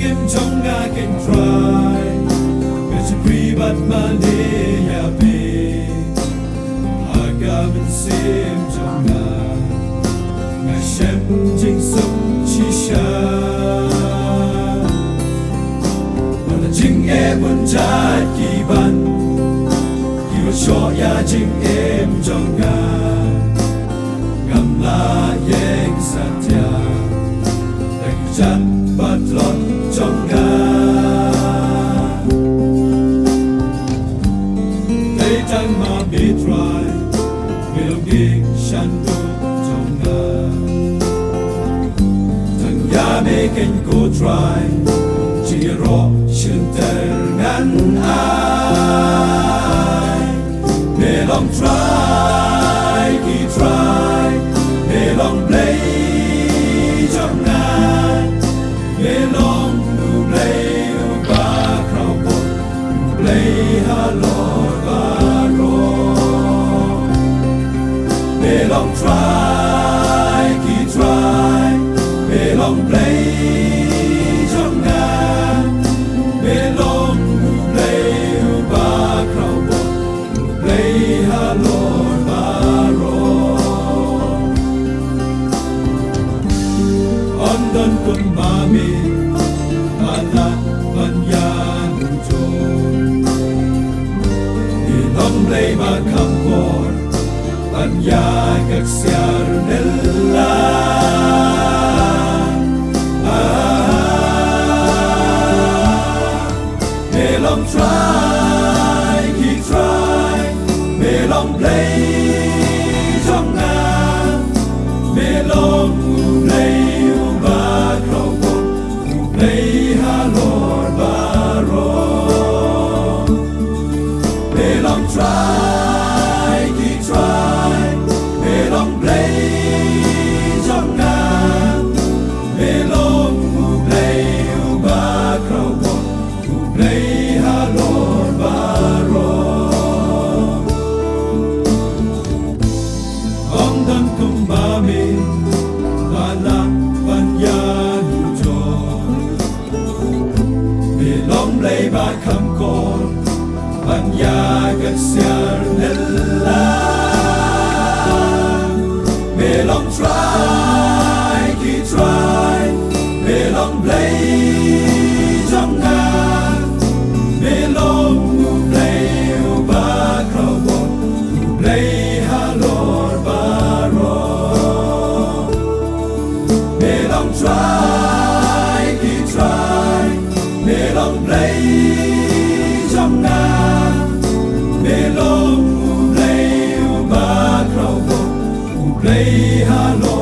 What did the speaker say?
em trong ngã kênh trai về chỉ quý bát mà lê ya bê aga bên xem trong ngã xem chính sống chi xa mà là chính em muốn trái kỳ ban kỳ vào cho ya chính em trong ngam la yang satya đánh chắn bắt lót trong thấy tan mà biết rồi về lòng kinh sanh tu trong thằng ya mê kênh cô try chỉ rõ chân ter ngắn ai về lòng try khi try về lòng play trong về lòng nu play ba khảo bột play ha lord ba ro về lòng try khi try về lòng play trong về lòng nu play ba khảo bột play ha lord ba ro Ondan kun mami ala banyan jo ilong lay makangkor banya kasyar nella melong try he try melong play trong melong play play ha lord baro belong try he try belong play trong belong play ba crow play ha lord baro ông thân cùng ba mình và làm banyan long lay ba kham con banya gasyar nella me long try ki try me long play trong me long play ba crow play ha lord ba ro me long try ki try me long play trong me long play ba crow play ha lord